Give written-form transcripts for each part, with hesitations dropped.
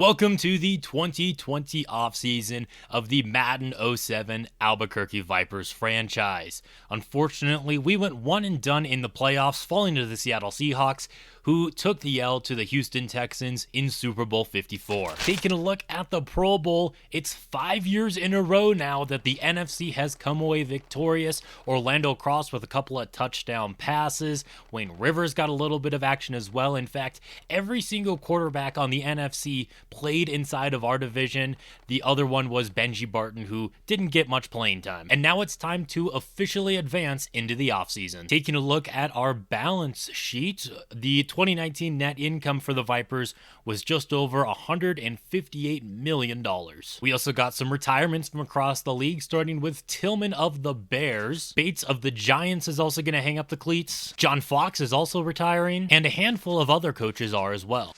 Welcome to the 2020 offseason of the Madden 07 Albuquerque Vipers franchise. Unfortunately, we went one and done in the playoffs, falling to the Seattle Seahawks, who took the L to the Houston Texans in Super Bowl 54. Taking a look at the Pro Bowl, it's 5 years in a row now that the NFC has come away victorious. Orlando Cross with a couple of touchdown passes. Wayne Rivers got a little bit of action as well. In fact, every single quarterback on the NFC played inside of our division. The other one was Benji Barton, who didn't get much playing time. And now it's time to officially advance into the offseason. Taking a look at our balance sheet, the 2019 net income for the Vipers was just over $158 million. We also got some retirements from across the league, starting with Tillman of the Bears. Bates of the Giants is also going to hang up the cleats. John Fox is also retiring, and a handful of other coaches are as well.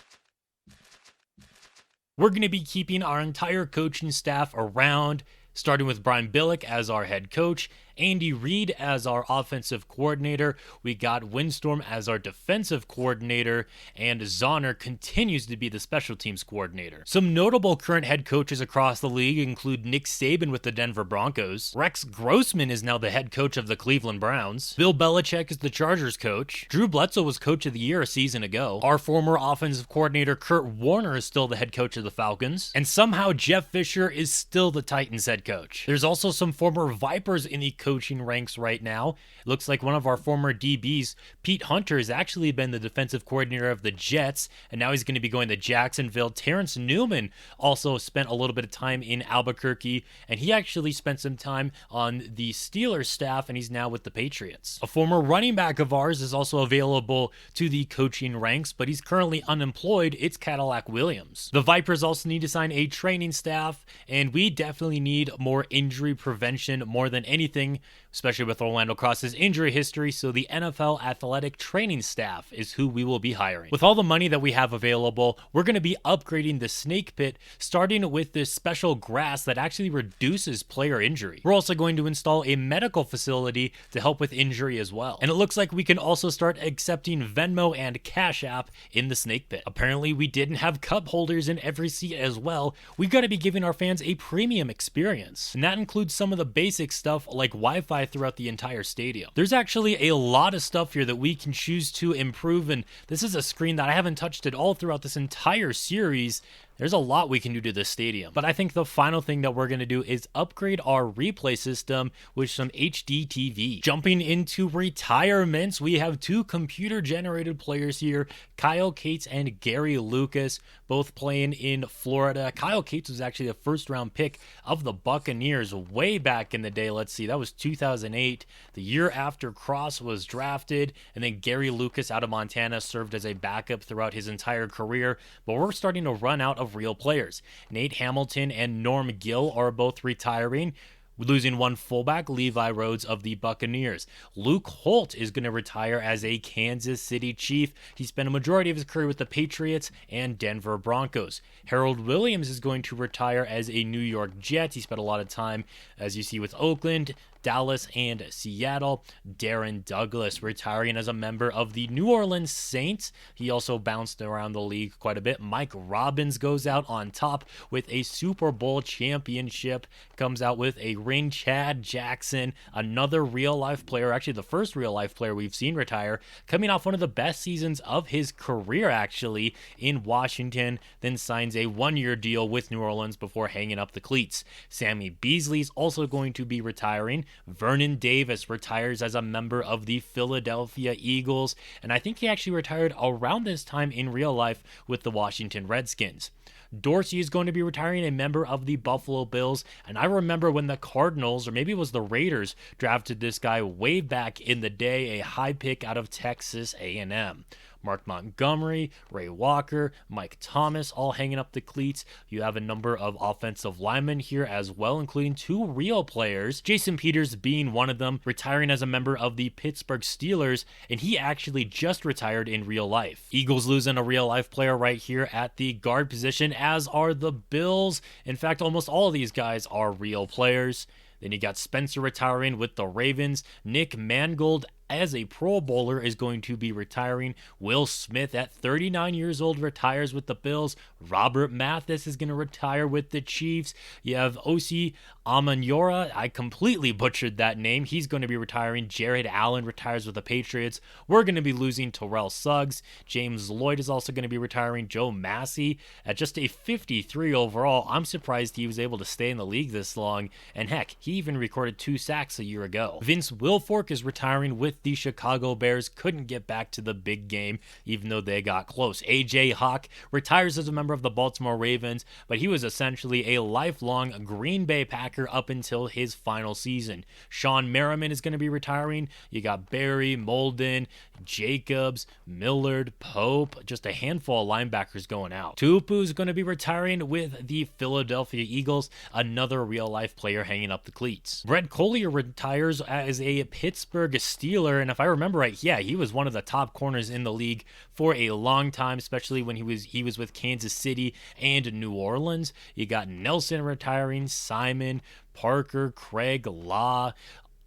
We're going to be keeping our entire coaching staff around, starting with Brian Billick as our head coach, Andy Reid as our offensive coordinator. We got Windstorm as our defensive coordinator, and Zahner continues to be the special teams coordinator. Some notable current head coaches across the league include Nick Saban with the Denver Broncos. Rex Grossman is now the head coach of the Cleveland Browns. Bill Belichick is the Chargers coach. Drew Bledsoe was coach of the year a season ago. Our former offensive coordinator Kurt Warner is still the head coach of the Falcons. And somehow Jeff Fisher is still the Titans head coach. There's also some former Vipers in the coaching ranks right now. It looks like one of our former DBs, Pete Hunter, has actually been the defensive coordinator of the Jets, and now he's going to be going to Jacksonville. Terrence Newman also spent a little bit of time in Albuquerque, and he actually spent some time on the Steelers staff, and he's now with the Patriots. A former running back of ours is also available to the coaching ranks, but he's currently unemployed. It's Cadillac Williams. The Vipers also need to sign a training staff, and we definitely need more injury prevention more than anything, especially with Orlando Cross's injury history, so the NFL athletic training staff is who we will be hiring. With all the money that we have available, we're going to be upgrading the snake pit, starting with this special grass that actually reduces player injury. We're also going to install a medical facility to help with injury as well. And it looks like we can also start accepting Venmo and Cash App in the snake pit. Apparently, we didn't have cup holders in every seat as well. We've got to be giving our fans a premium experience, and that includes some of the basic stuff like Wi-Fi throughout the entire stadium. There's actually a lot of stuff here that we can choose to improve, and this is a screen that I haven't touched at all throughout this entire series. There's a lot we can do to this stadium, but I think the final thing that we're going to do is upgrade our replay system with some HD TV. Jumping into retirements, we have two computer-generated players here, Kyle Cates and Gary Lucas, both playing in Florida. Kyle Cates was actually a first-round pick of the Buccaneers way back in the day. Let's see, that was 2008, the year after Cross was drafted, and then Gary Lucas out of Montana served as a backup throughout his entire career, but we're starting to run out of real players. Nate Hamilton and Norm Gill are both retiring, losing one fullback, Levi Rhodes of the Buccaneers. Luke Holt is going to retire as a Kansas City Chief. He spent a majority of his career with the Patriots and Denver Broncos. Harold Williams is going to retire as a New York Jet. He spent a lot of time, as you see, with Oakland, Dallas, and Seattle. Darren Douglas retiring as a member of the New Orleans Saints. He also bounced around the league quite a bit. Mike Robbins goes out on top with a Super Bowl championship, comes out with a ring. Chad Jackson, another real-life player, actually the first real-life player we've seen retire, coming off one of the best seasons of his career, actually, in Washington, then signs a one-year deal with New Orleans before hanging up the cleats. Sammy Beasley's also going to be retiring. Vernon Davis retires as a member of the Philadelphia Eagles, and I think he actually retired around this time in real life with the Washington Redskins. Dorsey is going to be retiring, a member of the Buffalo Bills, and I remember when the Cardinals, or maybe it was the Raiders, drafted this guy way back in the day, a high pick out of Texas A&M. Mark Montgomery, Ray Walker, Mike Thomas, all hanging up the cleats. You have a number of offensive linemen here as well, including two real players, Jason Peters being one of them, retiring as a member of the Pittsburgh Steelers, and he actually just retired in real life. Eagles losing a real life player right here at the guard position, as are the Bills. In fact, almost all of these guys are real players. Then you got Spencer retiring with the Ravens, Nick Mangold as a Pro Bowler is going to be retiring. Will Smith at 39 years old retires with the Bills. Robert Mathis is going to retire with the Chiefs. You have Osi Amanyora. I completely butchered that name. He's going to be retiring. Jared Allen retires with the Patriots. We're going to be losing Terrell Suggs. James Lloyd is also going to be retiring. Joe Massey at just a 53 overall. I'm surprised he was able to stay in the league this long. And heck, he even recorded 2 sacks a year ago. Vince Wilfork is retiring with the Chicago Bears. Couldn't get back to the big game, even though they got close. AJ Hawk retires as a member of the Baltimore Ravens, but he was essentially a lifelong Green Bay Packer up until his final season. Sean Merriman is going to be retiring. You got Barry, Molden, Jacobs, Millard, Pope, just a handful of linebackers going out. Tupu is going to be retiring with the Philadelphia Eagles, another real-life player hanging up the cleats. Brett Collier retires as a Pittsburgh Steeler, and if I remember right, yeah, he was one of the top corners in the league for a long time, especially when he was with Kansas City and New Orleans. You got Nelson retiring, Simon, Parker, Craig, Law.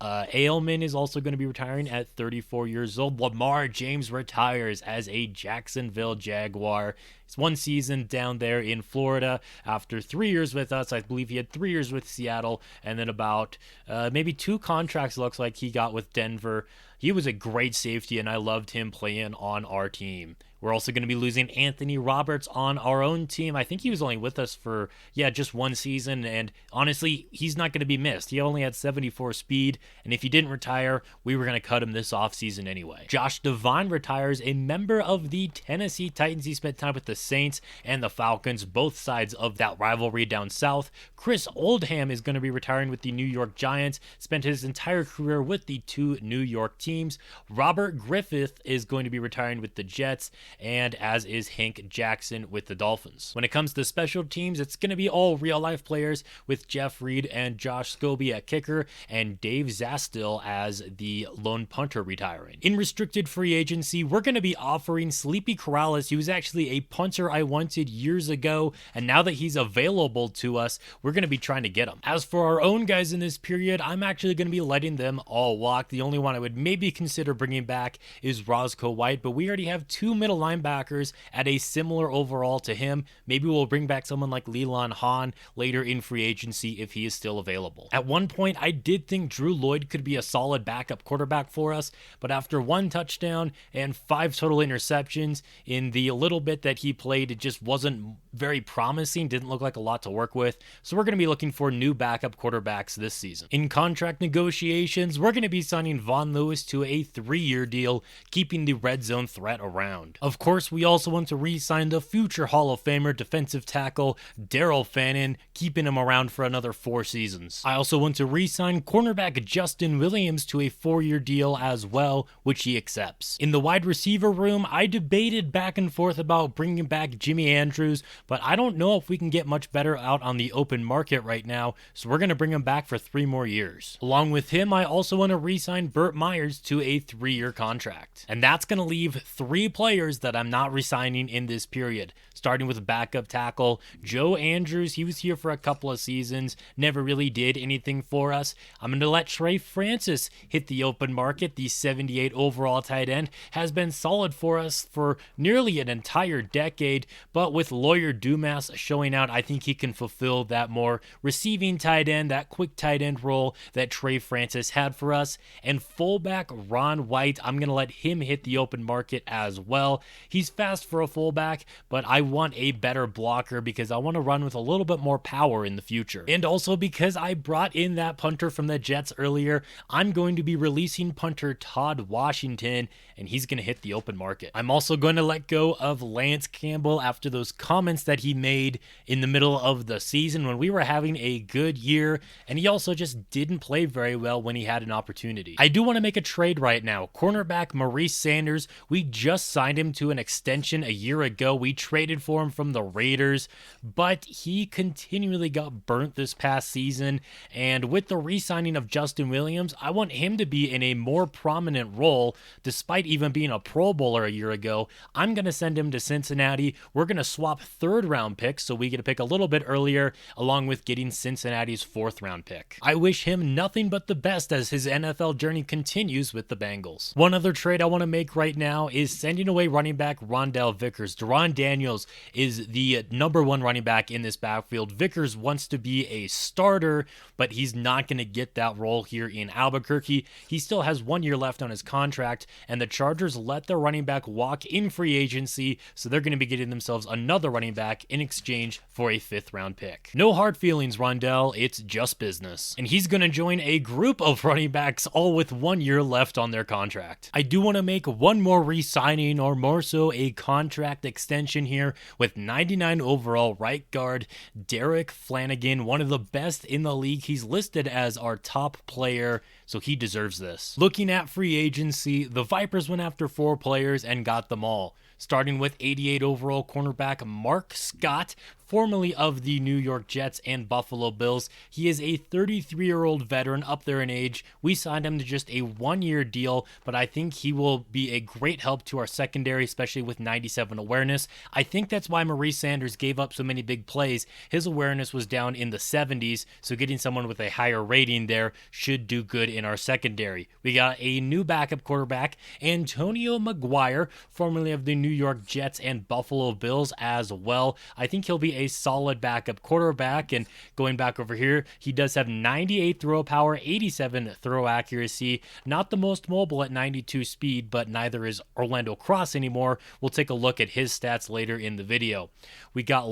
Ailman is also going to be retiring at 34 years old. Lamar James retires as a Jacksonville Jaguar. It's 1 season down there in Florida after 3 years with us. I believe he had 3 years with Seattle, and then about maybe 2 contracts looks like he got with Denver. He was a great safety, and I loved him playing on our team. We're also going to be losing Anthony Roberts on our own team. I think he was only with us for, just 1 season, and honestly, he's not going to be missed. He only had 74 speed, and if he didn't retire, we were going to cut him this offseason anyway. Josh Devine retires, a member of the Tennessee Titans. He spent time with the Saints and the Falcons, both sides of that rivalry down south. Chris Oldham is going to be retiring with the New York Giants, spent his entire career with the 2 New York teams. Robert Griffith is going to be retiring with the Jets, and as is Hank Jackson with the Dolphins. When it comes to special teams, it's going to be all real-life players, with Jeff Reed and Josh Scobie at kicker, and Dave Zastil as the lone punter retiring. In restricted free agency, we're going to be offering Sleepy Corrales. He was actually a punter I wanted years ago, and now that he's available to us, we're going to be trying to get him. As for our own guys in this period, I'm actually going to be letting them all walk. The only one I would maybe consider bringing back is Roscoe White, but we already have 2 middle linebackers at a similar overall to him. Maybe we'll bring back someone like Leland Hahn later in free agency if he is still available. At one point, I did think Drew Lloyd could be a solid backup quarterback for us, but after 1 touchdown and 5 total interceptions in the little bit that he played, it just wasn't very promising, didn't look like a lot to work with, so we're going to be looking for new backup quarterbacks this season. In contract negotiations, we're going to be signing Von Lewis to a 3-year deal, keeping the red zone threat around. Of course, we also want to re-sign the future Hall of Famer defensive tackle Daryl Fannin, keeping him around for another 4 seasons. I also want to re-sign cornerback Justin Williams to a 4-year deal as well, which he accepts. In the wide receiver room, I debated back and forth about bringing back Jimmy Andrews, but I don't know if we can get much better out on the open market right now, so we're going to bring him back for 3 more years. Along with him, I also want to re-sign Burt Myers to a 3-year contract. And that's going to leave 3 players that I'm not re-signing in this period, starting with backup tackle Joe Andrews. He was here for a couple of seasons, never really did anything for us. I'm going to let Trey Francis hit the open market. The 78 overall tight end has been solid for us for nearly an entire decade, but with Lawyer Dumas showing out, I think he can fulfill that more receiving tight end, that quick tight end role that Trey Francis had for us. And fullback Ron White, I'm going to let him hit the open market as well. He's fast for a fullback, but I want a better blocker because I want to run with a little bit more power in the future. And also because I brought in that punter from the Jets earlier, I'm going to be releasing punter Todd Washington, and he's going to hit the open market. I'm also going to let go of Lance Campbell after those comments that he made in the middle of the season when we were having a good year, and he also just didn't play very well when he had an opportunity. I do want to make a trade right now. Cornerback Maurice Sanders, we just signed him to an extension a year ago. We traded for him from the Raiders, but he continually got burnt this past season. And with the re-signing of Justin Williams, I want him to be in a more prominent role, despite even being a Pro Bowler a year ago. I'm going to send him to Cincinnati. We're going to swap third-round picks, so we get to pick a little bit earlier, along with getting Cincinnati's fourth-round pick. I wish him nothing but the best as his NFL journey continues with the Bengals. One other trade I want to make right now is sending away running back Rondell Vickers. Deron Daniels is the number one running back in this backfield. Vickers wants to be a starter, but he's not going to get that role here in Albuquerque. He still has 1 year left on his contract, and the Chargers let their running back walk in free agency, so they're going to be getting themselves another running back in exchange for a fifth-round pick. No hard feelings, Rondell. It's just business. And he's going to join a group of running backs, all with 1 year left on their contract. I do want to make one more re-signing, or more so a contract extension here, with 99 overall right guard Derek Flanagan, one of the best in the league. He's listed as our top player, so he deserves this. Looking at free agency, the Vipers went after 4 players and got them all. Starting with 88 overall cornerback Mark Scott, formerly of the New York Jets and Buffalo Bills. He is a 33-year-old veteran, up there in age. We signed him to just a 1-year deal, but I think he will be a great help to our secondary, especially with 97 awareness. I think that's why Maurice Sanders gave up so many big plays. His awareness was down in the 70s, so getting someone with a higher rating there should do good in our secondary. We got a new backup quarterback, Antonio McGuire, formerly of the New York Jets and Buffalo Bills as well. I think he'll be a solid backup quarterback. And going back over here, he does have 98 throw power, 87 throw accuracy, not the most mobile at 92 speed, but neither is Orlando Cross anymore. We'll take a look at his stats later in the video. We got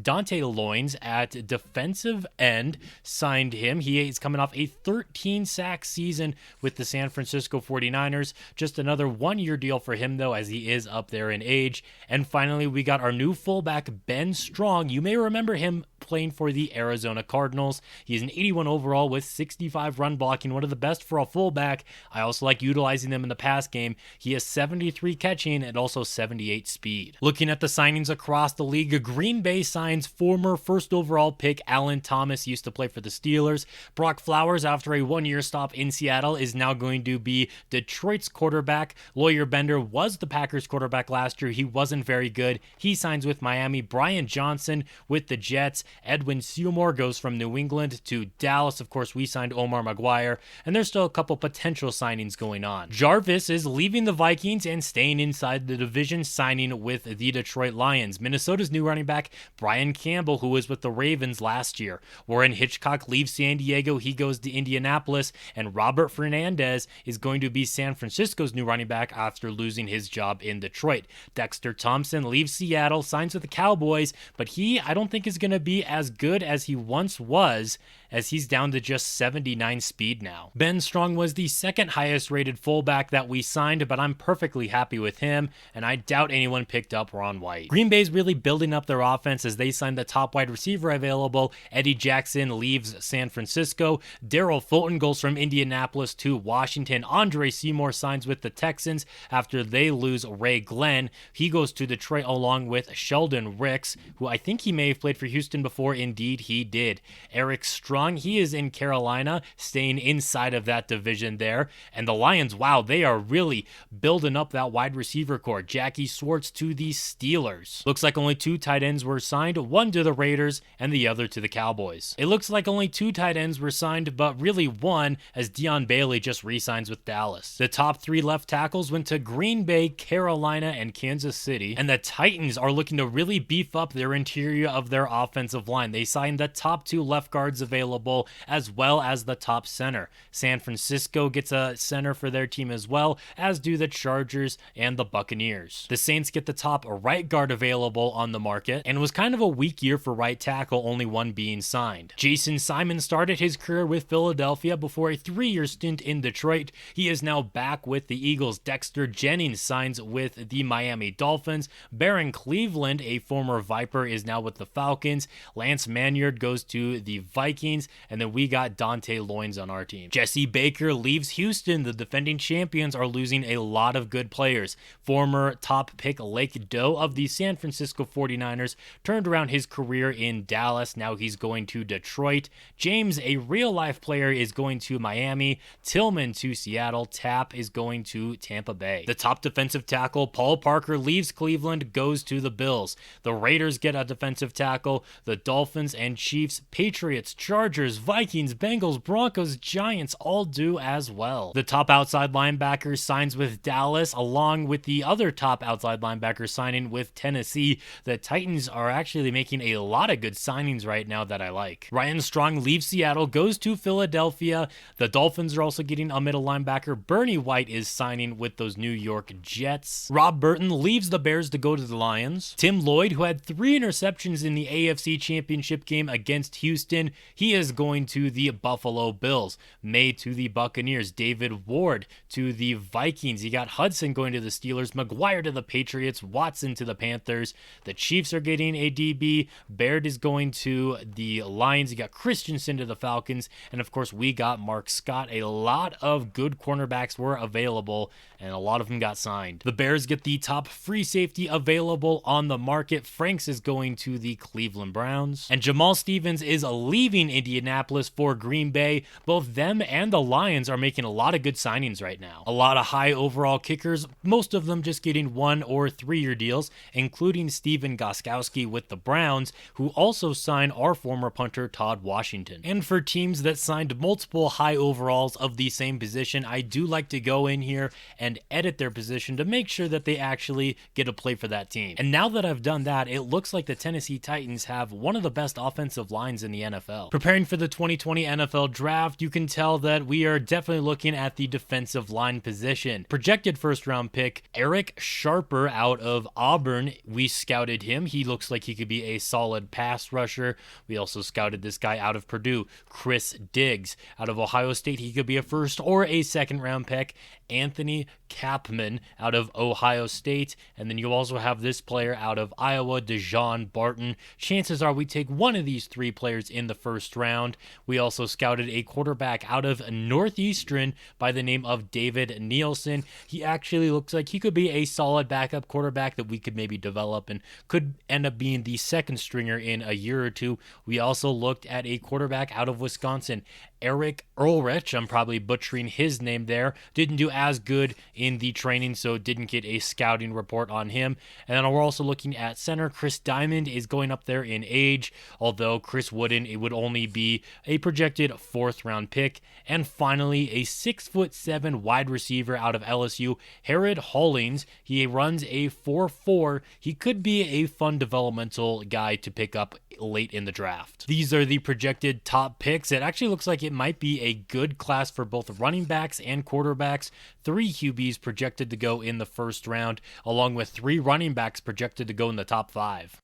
Dante Loins at defensive end, signed him. He is coming off a 13 sack season with the San Francisco 49ers. Just another 1-year deal for him though, as he is up there in age. And finally, we got our new fullback Ben Strong. You may remember him playing for the Arizona Cardinals. He's an 81 overall with 65 run blocking, one of the best for a fullback. I also like utilizing them in the pass game. He has 73 catching and also 78 speed. Looking at the signings across the league, Green Bay signs former first overall pick Alan Thomas, used to play for the Steelers. Brock Flowers, after a 1-year stop in Seattle, is now going to be Detroit's quarterback. Lawyer Bender was the Packers quarterback last year. He wasn't very good. He signs with Miami. Brian Johnson with the Jets. Edwin Seymour goes from New England to Dallas. Of course, we signed Omar Maguire, and there's still a couple potential signings going on. Jarvis is leaving the Vikings and staying inside the division, signing with the Detroit Lions. Minnesota's new running back, Brian Campbell, who was with the Ravens last year. Warren Hitchcock leaves San Diego. He goes to Indianapolis, and Robert Fernandez is going to be San Francisco's new running back after losing his job in Detroit. Dexter Thompson leaves Seattle, signs with the Cowboys, but I don't think is going to be as good as he once was, as he's down to just 79 speed now. Ben Strong was the second highest rated fullback that we signed, but I'm perfectly happy with him, and I doubt anyone picked up Ron White. Green Bay's really building up their offense as they signed the top wide receiver available. Eddie Jackson leaves San Francisco. Darrell Fulton goes from Indianapolis to Washington. Andre Seymour signs with the Texans after they lose Ray Glenn. He goes to Detroit along with Sheldon Ricks, who I think he may have played for Houston before. Indeed, he did. Eric Strong, he is in Carolina, staying inside of that division there. And the Lions, wow, they are really building up that wide receiver core. Jackie Swartz to the Steelers. Looks like only 2 tight ends were signed, one to the Raiders and the other to the Cowboys. It looks like only 2 tight ends were signed, but really one, as Dion Bailey just re-signs with Dallas. The top 3 left tackles went to Green Bay, Carolina, and Kansas City. And the Titans are looking to really beef up their interior of their offensive line. They signed the top 2 left guards available, as well as the top center. San Francisco gets a center for their team as well, as do the Chargers and the Buccaneers. The Saints get the top right guard available on the market, and it was kind of a weak year for right tackle, only one being signed. Jason Simon started his career with Philadelphia before a 3-year stint in Detroit. He is now back with the Eagles. Dexter Jennings signs with the Miami Dolphins. Baron Cleveland, a former Viper, is now with the Falcons. Lance Manyard goes to the Vikings, and then we got Dante Loins on our team. Jesse Baker leaves Houston. The defending champions are losing a lot of good players. Former top pick Lake Doe of the San Francisco 49ers turned around his career in Dallas. Now he's going to Detroit. James, a real-life player, is going to Miami. Tillman to Seattle. Tapp is going to Tampa Bay. The top defensive tackle, Paul Parker, leaves Cleveland, goes to the Bills. The Raiders get a defensive tackle. The Dolphins and Chiefs, Patriots, Chargers, Vikings, Bengals, Broncos, Giants all do as well. The top outside linebacker signs with Dallas, along with the other top outside linebacker signing with Tennessee. The Titans are actually making a lot of good signings right now that I like. Ryan Strong leaves Seattle, goes to Philadelphia. The Dolphins are also getting a middle linebacker. Bernie White is signing with those New York Jets. Rob Burton leaves the Bears to go to the Lions. Tim Lloyd, who had 3 interceptions in the AFC Championship game against Houston, he is going to the Buffalo Bills. May to the Buccaneers. David Ward to the Vikings. You got Hudson going to the Steelers. McGuire to the Patriots. Watson to the Panthers. The Chiefs are getting a DB. Baird is going to the Lions. You got Christensen to the Falcons. And of course, we got Mark Scott. A lot of good cornerbacks were available, and a lot of them got signed. The Bears get the top free safety available on the market. Franks is going to the Cleveland Browns. And Jamal Stevens is leaving Indianapolis for Green Bay. Both them and the Lions are making a lot of good signings right now. A lot of high overall kickers, most of them just getting 1 or 3-year deals, including Steven Gostkowski with the Browns, who also signed our former punter Todd Washington. And for teams that signed multiple high overalls of the same position, I do like to go in here and edit their position to make sure that they actually get a play for that team. And now that I've done that, it looks like the Tennessee Titans have one of the best offensive lines in the NFL. Preparing for the 2020 NFL Draft, you can tell that we are definitely looking at the defensive line position. Projected first-round pick, Eric Sharper out of Auburn. We scouted him. He looks like he could be a solid pass rusher. We also scouted this guy out of Purdue, Chris Diggs. Out of Ohio State, he could be a first or a second-round pick. Anthony Kapman out of Ohio State. And then you also have this player out of Iowa, Dejon Barton. Chances are we take one of these 3 players in the first round. We also scouted a quarterback out of Northeastern by the name of David Nielsen. He actually looks like he could be a solid backup quarterback that we could maybe develop and could end up being the second stringer in a year or two. We also looked at a quarterback out of Wisconsin, Eric Ulrich. I'm probably butchering his name there. Didn't do as good in the training, so didn't get a scouting report on him. And then we're also looking at center. Chris Diamond is going up there in age, although Chris Wooden, it would only be a projected 4th-round pick. And finally, a 6'7" wide receiver out of LSU, Herod Hollings. He runs a 4.4. He could be a fun developmental guy to pick up late in the draft. These are the projected top picks. It actually looks like it might be a good class for both running backs and quarterbacks. 3 QBs projected to go in the first round, along with 3 running backs projected to go in the top 5.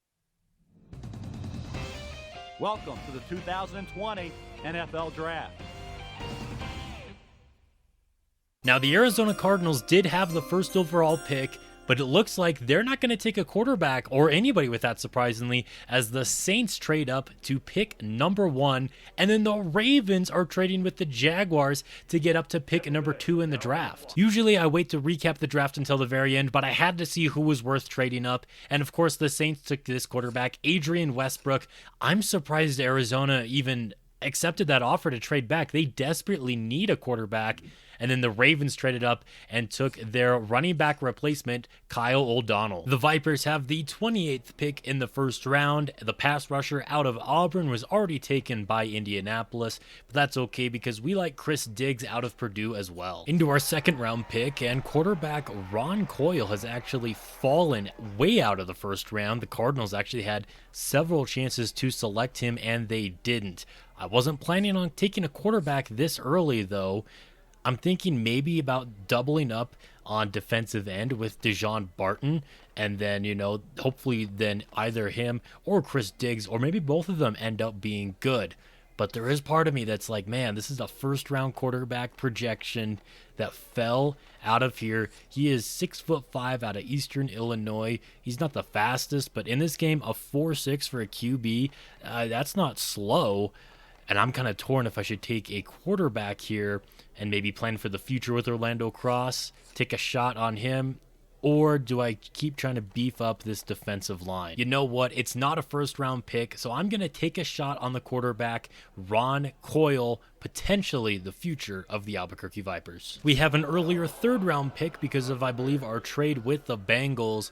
Welcome to the 2020 NFL Draft. Now, the Arizona Cardinals did have the first overall pick, but it looks like they're not going to take a quarterback or anybody with that, surprisingly, as the Saints trade up to pick number 1, and then the Ravens are trading with the Jaguars to get up to pick number 2 in the draft. Usually I wait to recap the draft until the very end, but I had to see who was worth trading up, and of course the Saints took this quarterback, Adrian Westbrook. I'm surprised Arizona even accepted that offer to trade back. They desperately need a quarterback. And then the Ravens traded up and took their running back replacement, Kyle O'Donnell. The Vipers have the 28th pick in the first round. The pass rusher out of Auburn was already taken by Indianapolis, but that's okay because we like Chris Diggs out of Purdue as well. Into our second round pick, and quarterback Ron Coyle has actually fallen way out of the first round. The Cardinals actually had several chances to select him, and they didn't. I wasn't planning on taking a quarterback this early, though. I'm thinking maybe about doubling up on defensive end with Dejon Barton, and then, hopefully then either him or Chris Diggs, or maybe both of them end up being good. But there is part of me that's like, man, this is a first-round quarterback projection that fell out of here. He is 6'5" out of Eastern Illinois. He's not the fastest, but in this game, a 4.6 for a QB, that's not slow. And I'm kind of torn if I should take a quarterback here and maybe plan for the future with Orlando Cross, take a shot on him, or do I keep trying to beef up this defensive line? You know what? It's not a first-round pick, so I'm going to take a shot on the quarterback, Ron Coyle, potentially the future of the Albuquerque Vipers. We have an earlier third-round pick because of, I believe, our trade with the Bengals.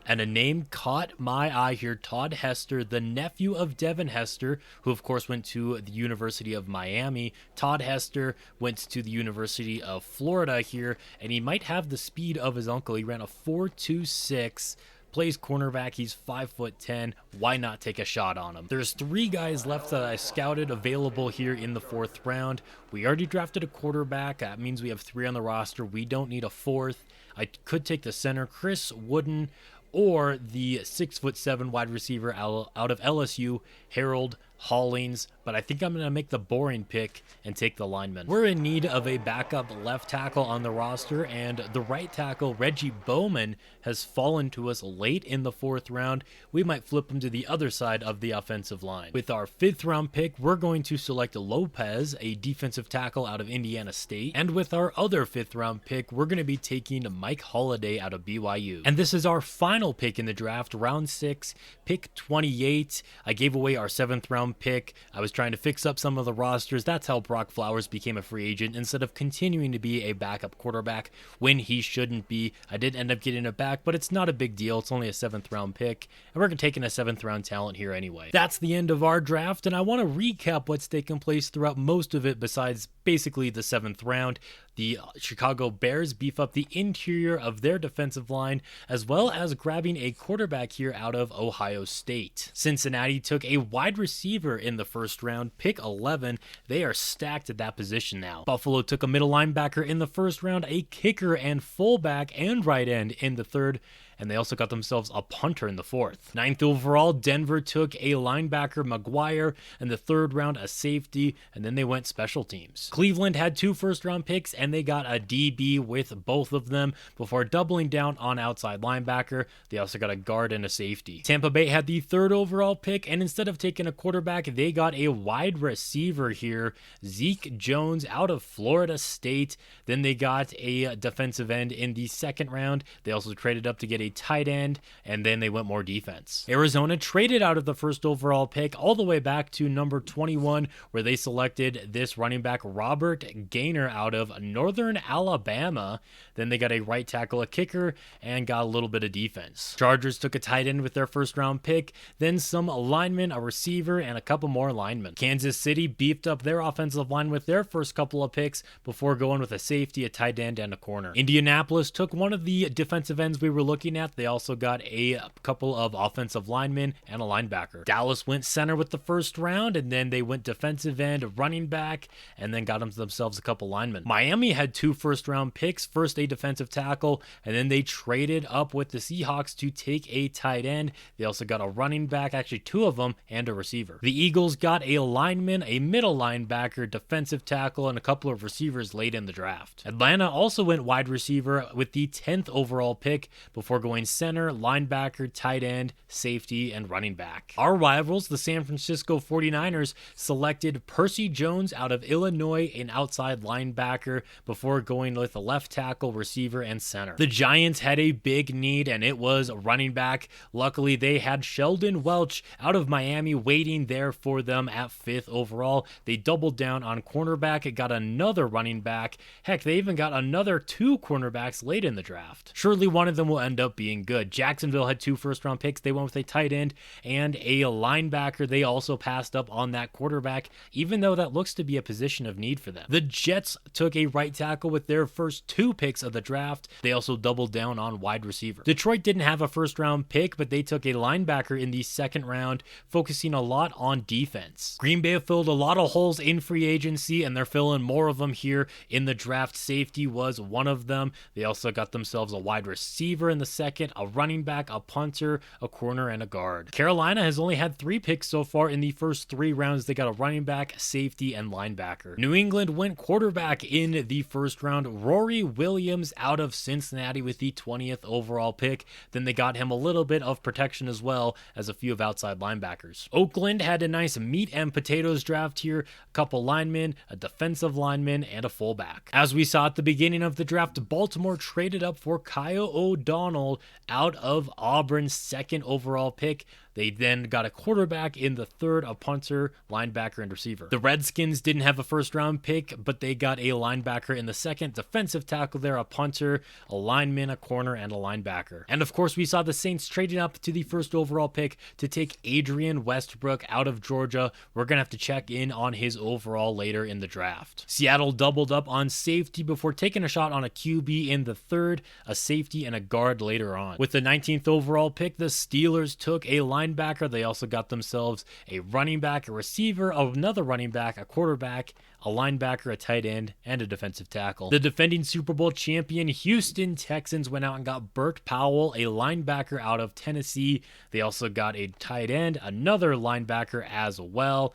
And a name caught my eye here, Todd Hester, the nephew of Devin Hester, who of course went to the University of Miami. Todd Hester went to the University of Florida here, and he might have the speed of his uncle. He ran a 4.26, plays cornerback, he's 5'10". Why not take a shot on him? There's 3 guys left that I scouted available here in the 4th round. We already drafted a quarterback. That means we have 3 on the roster. We don't need a 4th. I could take the center, Chris Wooden, or the 6'7" wide receiver out of LSU, Harold Hollings, but I think I'm going to make the boring pick and take the lineman. We're in need of a backup left tackle on the roster, and the right tackle, Reggie Bowman, has fallen to us late in the 4th round. We might flip him to the other side of the offensive line. With our 5th round pick, we're going to select Lopez, a defensive tackle out of Indiana State, and with our other 5th round pick, we're going to be taking Mike Holliday out of BYU. And this is our final pick in the draft, round 6, pick 28. I gave away our 7th round pick. I was trying to fix up some of the rosters. That's how Brock Flowers became a free agent instead of continuing to be a backup quarterback when he shouldn't be. I did end up getting it back, but it's not a big deal. It's only a 7th round pick, and we're taking a 7th round talent here anyway. That's the end of our draft, and I want to recap what's taken place throughout most of it besides basically the 7th round. The Chicago Bears beef up the interior of their defensive line, as well as grabbing a quarterback here out of Ohio State. Cincinnati took a wide receiver in the 1st round, pick 11. They are stacked at that position now. Buffalo took a middle linebacker in the 1st round, a kicker and fullback and right end in the 3rd, and they also got themselves a punter in the 4th. 9th overall, Denver took a linebacker, McGuire, in the 3rd round, a safety, and then they went special teams. Cleveland had 2 first-round picks, and they got a DB with both of them before doubling down on outside linebacker. They also got a guard and a safety. Tampa Bay had the 3rd overall pick, and instead of taking a quarterback, they got a wide receiver here, Zeke Jones out of Florida State. Then they got a defensive end in the 2nd round. They also traded up to get a tight end, and then they went more defense. Arizona traded out of the 1st overall pick all the way back to number 21, where they selected this running back, Robert Gaynor, out of Northern Alabama. Then they got a right tackle, a kicker, and got a little bit of defense. Chargers took a tight end with their 1st round pick, then some linemen, a receiver, and a couple more linemen. Kansas City beefed up their offensive line with their first couple of picks before going with a safety, a tight end, and a corner. Indianapolis took one of the defensive ends we were looking at. They also got a couple of offensive linemen and a linebacker. Dallas went center with the 1st round, and then they went defensive end, running back, and then got themselves a couple linemen. Miami had 2 first-round picks, first a defensive tackle, and then they traded up with the Seahawks to take a tight end. They also got a running back, actually 2 of them, and a receiver. The Eagles got a lineman, a middle linebacker, defensive tackle, and a couple of receivers late in the draft. Atlanta also went wide receiver with the 10th overall pick before going center, linebacker, tight end, safety, and running back. Our rivals, the San Francisco 49ers, selected Percy Jones out of Illinois, an outside linebacker, before going with a left tackle, receiver, and center. The Giants had a big need, and it was running back. Luckily, they had Sheldon Welch out of Miami waiting there for them at 5th overall. They doubled down on cornerback. It got another running back. Heck, they even got another 2 cornerbacks late in the draft. Surely one of them will end up being good. Jacksonville had 2 first-round picks. They went with a tight end and a linebacker. They also passed up on that quarterback, even though that looks to be a position of need for them. The Jets took a right tackle with their first 2 picks of the draft. They also doubled down on wide receiver. Detroit didn't have a first-round pick, but they took a linebacker in the 2nd round, focusing a lot on defense. Green Bay filled a lot of holes in free agency, and they're filling more of them here in the draft. Safety was one of them. They also got themselves a wide receiver in the second, a running back, a punter, a corner, and a guard. Carolina has only had 3 picks so far in the first 3 rounds. They got a running back, safety, and linebacker. New England went quarterback in the first round. Rory Williams out of Cincinnati with the 20th overall pick. Then they got him a little bit of protection as well as a few of outside linebackers. Oakland had a nice meat and potatoes draft here. A couple linemen, a defensive lineman, and a fullback. As we saw at the beginning of the draft, Baltimore traded up for Kyle O'Donnell out of Auburn's 2nd overall pick. They then got a quarterback in the 3rd, a punter, linebacker, and receiver. The Redskins didn't have a first-round pick, but they got a linebacker in the 2nd, defensive tackle there, a punter, a lineman, a corner, and a linebacker. And of course, we saw the Saints trading up to the 1st overall pick to take Adrian Westbrook out of Georgia. We're going to have to check in on his overall later in the draft. Seattle doubled up on safety before taking a shot on a QB in the 3rd, a safety, and a guard later on. With the 19th overall pick, the Steelers took a linebacker. They also got themselves a running back, a receiver, another running back, a quarterback, a linebacker, a tight end, and a defensive tackle. The defending Super Bowl champion Houston Texans went out and got Burt Powell, a linebacker out of Tennessee. They also got a tight end, another linebacker as well.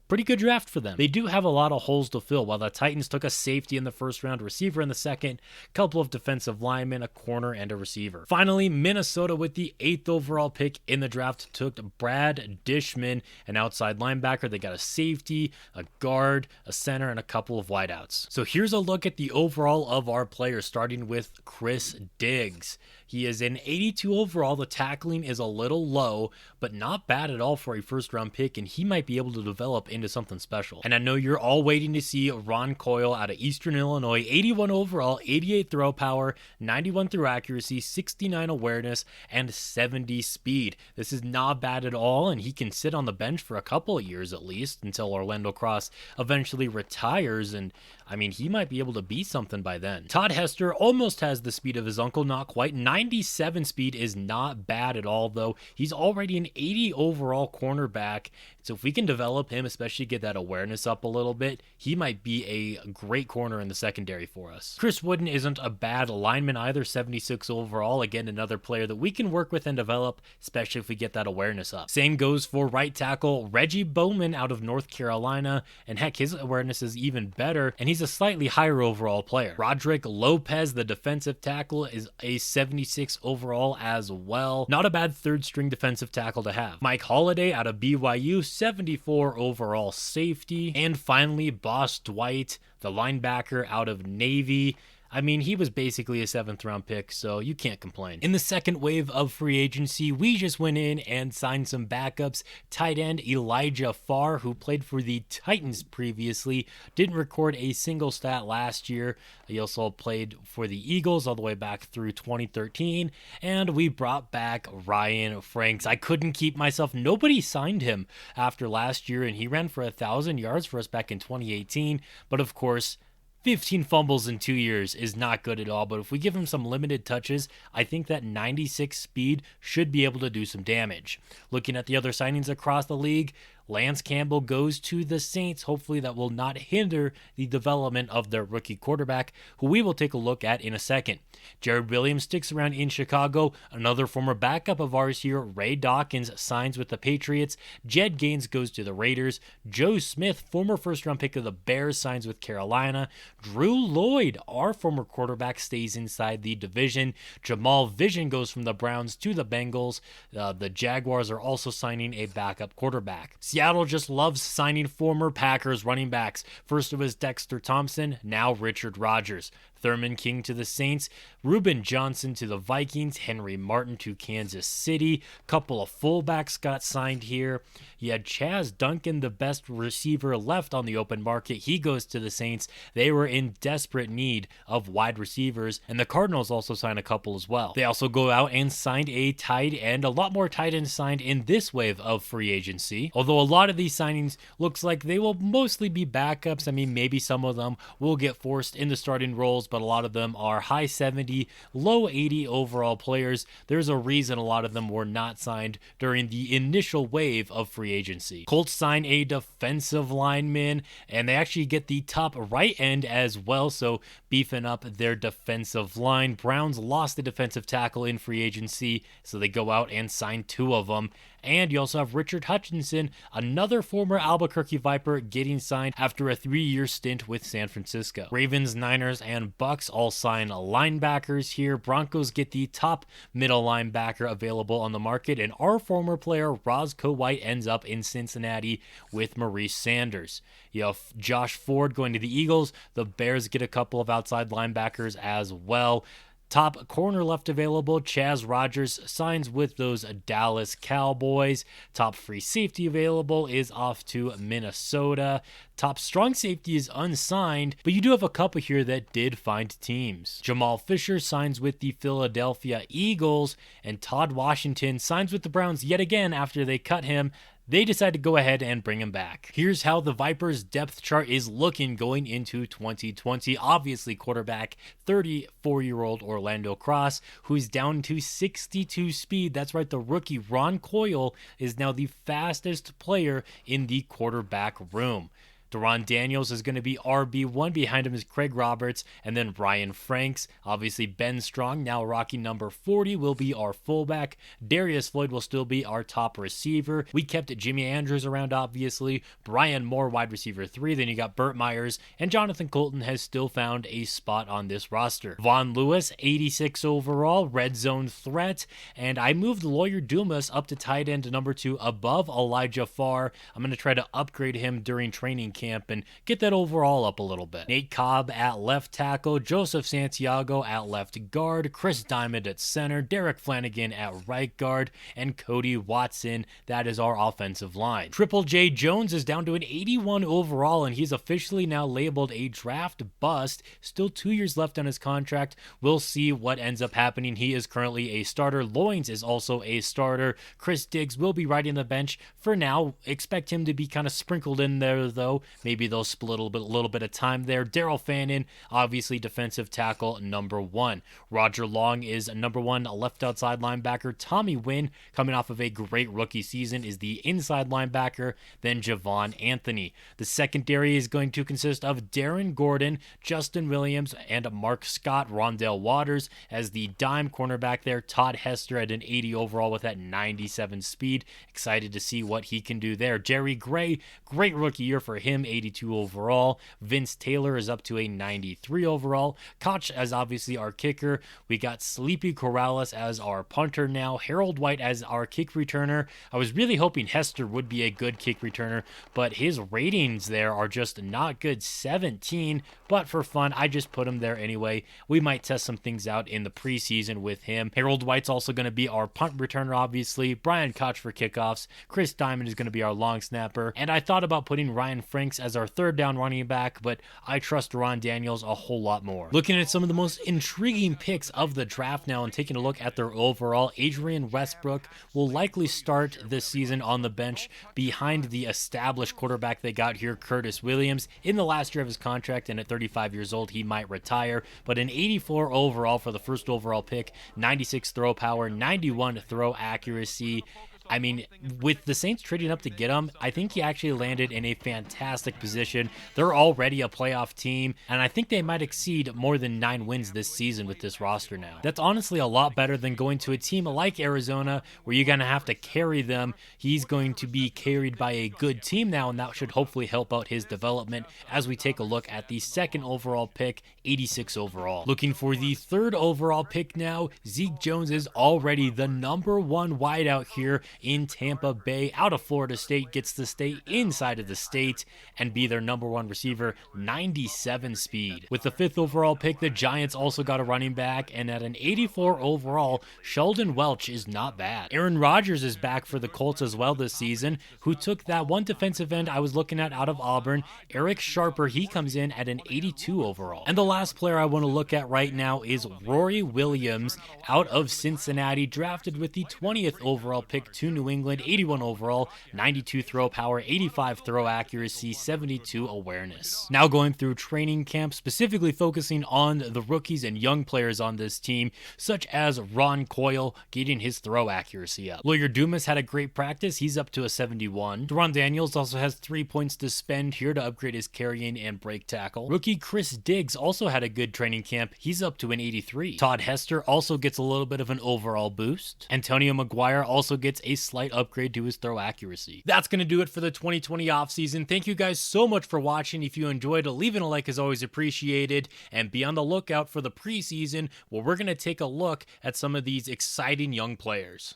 Pretty good draft for them. They do have a lot of holes to fill. While the Titans took a safety in the 1st round, receiver in the 2nd, couple of defensive linemen, a corner, and a receiver. Finally, Minnesota with the 8th overall pick in the draft took Brad Dishman, an outside linebacker. They got a safety, a guard, a center, and a couple of wideouts. So here's a look at the overall of our players, starting with Chris Diggs. He is an 82 overall. The tackling is a little low, but not bad at all for a 1st-round pick, and he might be able to develop into something special. And I know you're all waiting to see Ron Coyle out of Eastern Illinois, 81 overall, 88 throw power, 91 through accuracy, 69 awareness, and 70 speed. This is not bad at all, and he can sit on the bench for a couple of years at least until Orlando Cross eventually retires, and I mean, he might be able to be something by then. Todd Hester almost has the speed of his uncle, not quite. 97 speed is not bad at all, though. He's already an 80 overall cornerback, so if we can develop him, especially get that awareness up a little bit, he might be a great corner in the secondary for us. Chris Wooden isn't a bad lineman either, 76 overall. Again, another player that we can work with and develop, especially if we get that awareness up. Same goes for right tackle Reggie Bowman out of North Carolina, and heck, his awareness is even better, and he's a slightly higher overall player. Roderick Lopez, the defensive tackle, is a 76 overall as well. Not a bad 3rd-string defensive tackle to have. Mike Holliday out of BYU, 74 overall safety. And finally, Boss Dwight, the linebacker out of Navy. I mean, he was basically a 7th-round pick, so you can't complain. In the 2nd wave of free agency, we just went in and signed some backups. Tight end Elijah Farr, who played for the Titans previously, didn't record a single stat last year. He also played for the Eagles all the way back through 2013, and we brought back Ryan Franks. I couldn't keep myself. Nobody signed him after last year, and he ran for 1,000 yards for us back in 2018, but of course, 15 fumbles in 2 years is not good at all, but if we give him some limited touches, I think that 96 speed should be able to do some damage. Looking at the other signings across the league, Lance Campbell goes to the Saints. Hopefully that will not hinder the development of their rookie quarterback, who we will take a look at in a second. Jared Williams sticks around in Chicago. Another former backup of ours here, Ray Dawkins, signs with the Patriots. Jed Gaines goes to the Raiders. Joe Smith, former 1st-round pick of the Bears, signs with Carolina. Drew Lloyd, our former quarterback, stays inside the division. Jamal Vision goes from the Browns to the Bengals. The Jaguars are also signing a backup quarterback. Seattle just loves signing former Packers running backs. First it was Dexter Thompson, now Richard Rodgers. Thurman King to the Saints, Reuben Johnson to the Vikings, Henry Martin to Kansas City. Couple of fullbacks got signed here. You had Chaz Duncan, the best receiver left on the open market. He goes to the Saints. They were in desperate need of wide receivers, and the Cardinals also signed a couple as well. They also go out and signed a tight end. A lot more tight ends signed in this wave of free agency, although a lot of these signings looks like they will mostly be backups. I mean, maybe some of them will get forced into starting roles overalls, but a lot of them are high 70, low 80 overall players. There's a reason a lot of them were not signed during the initial wave of free agency. Colts sign a defensive lineman, and they actually get the top right end as well, so beefing up their defensive line. Browns lost the defensive tackle in free agency, so they go out and sign 2 of them. And you also have Richard Hutchinson, another former Albuquerque Viper, getting signed after a 3-year stint with San Francisco. Ravens, Niners, and Bucks all sign linebackers here. Broncos get the top middle linebacker available on the market, and our former player Roscoe White ends up in Cincinnati with Maurice Sanders. You have Josh Ford going to the Eagles. The Bears get a couple of outside linebackers as well. Top corner left available, Chaz Rogers signs with those Dallas Cowboys. Top free safety available is off to Minnesota. Top strong safety is unsigned, but you do have a couple here that did find teams. Jamal Fisher signs with the Philadelphia Eagles, and Todd Washington signs with the Browns yet again after they cut him. They decide to go ahead and bring him back. Here's how the Vipers depth chart is looking going into 2020. Obviously, quarterback 34-year-old Orlando Cross, who's down to 62 speed. That's right, the rookie Ron Coyle is now the fastest player in the quarterback room. Deron Daniels is going to be RB1. Behind him is Craig Roberts, and then Ryan Franks. Obviously, Ben Strong, now rocking number 40, will be our fullback. Darius Floyd will still be our top receiver. We kept Jimmy Andrews around, obviously. Brian Moore, wide receiver 3. Then you got Burt Myers, and Jonathan Colton has still found a spot on this roster. Vaughn Lewis, 86 overall, red zone threat. And I moved Lawyer Dumas up to tight end number 2 above Elijah Farr. I'm going to try to upgrade him during training camp and get that overall up a little bit. Nate Cobb at left tackle, Joseph Santiago at left guard, Chris Diamond at center, Derek Flanagan at right guard, and Cody Watson. That is our offensive line. Triple J Jones is down to an 81 overall, and he's officially now labeled a draft bust. Still 2 years left on his contract. We'll see what ends up happening. He is currently a starter. Loins is also a starter. Chris Diggs will be riding the bench for now. Expect him to be kind of sprinkled in there, though. Maybe they'll split a little bit of time there. Daryl Fannin, obviously defensive tackle number 1. Roger Long is number 1 left outside linebacker. Tommy Wynn, coming off of a great rookie season, is the inside linebacker. Then Javon Anthony. The secondary is going to consist of Darren Gordon, Justin Williams, and Mark Scott. Rondell Waters as the dime cornerback there. Todd Hester at an 80 overall with that 97 speed. Excited to see what he can do there. Jerry Gray, great rookie year for him. 82 overall. Vince Taylor is up to a 93 overall. Koch as obviously our kicker. We got Sleepy Corrales as our punter now. Harold White as our kick returner. I was really hoping Hester would be a good kick returner, but his ratings there are just not good. 17, but for fun, I just put him there anyway. We might test some things out in the preseason with him. Harold White's also going to be our punt returner, obviously. Brian Koch for kickoffs. Chris Diamond is going to be our long snapper. And I thought about putting Ryan Franks as our third down running back, but I trust Ron Daniels a whole lot more. Looking at some of the most intriguing picks of the draft now and taking a look at their overall, Adrian Westbrook will likely start this season on the bench behind the established quarterback they got here, Curtis Williams. In the last year of his contract, and at 35 years old, he might retire, but an 84 overall for the first overall pick, 96 throw power, 91 throw accuracy. I mean, with the Saints trading up to get him, I think he actually landed in a fantastic position. They're already a playoff team, and I think they might exceed more than 9 wins this season with this roster now. That's honestly a lot better than going to a team like Arizona, where you're going to have to carry them. He's going to be carried by a good team now, and that should hopefully help out his development as we take a look at the second overall pick, 86 overall. Looking for the third overall pick now, Zeke Jones is already the number 1 wideout here in Tampa Bay, out of Florida State, gets to stay inside of the state and be their number 1 receiver, 97 speed. With the 5th overall pick, the Giants also got a running back, and at an 84 overall, Sheldon Welch is not bad. Aaron Rodgers is back for the Colts as well this season, who took that one defensive end I was looking at out of Auburn, Eric Sharper. He comes in at an 82 overall. And the last player I want to look at right now is Rory Williams out of Cincinnati, drafted with the 20th overall pick 2 to New England, 81 overall, 92 throw power, 85 throw accuracy, 72 awareness. Now going through training camp, specifically focusing on the rookies and young players on this team, such as Ron Coyle getting his throw accuracy up. Lawyer Dumas had a great practice. He's up to a 71. Deron Daniels also has 3 points to spend here to upgrade his carrying and break tackle. Rookie Chris Diggs also had a good training camp. He's up to an 83. Todd Hester also gets a little bit of an overall boost. Antonio McGuire also gets a slight upgrade to his throw accuracy. That's going to do it for the 2020 offseason. Thank you guys so much for watching. If you enjoyed, leaving a like is always appreciated. And be on the lookout for the preseason where we're going to take a look at some of these exciting young players.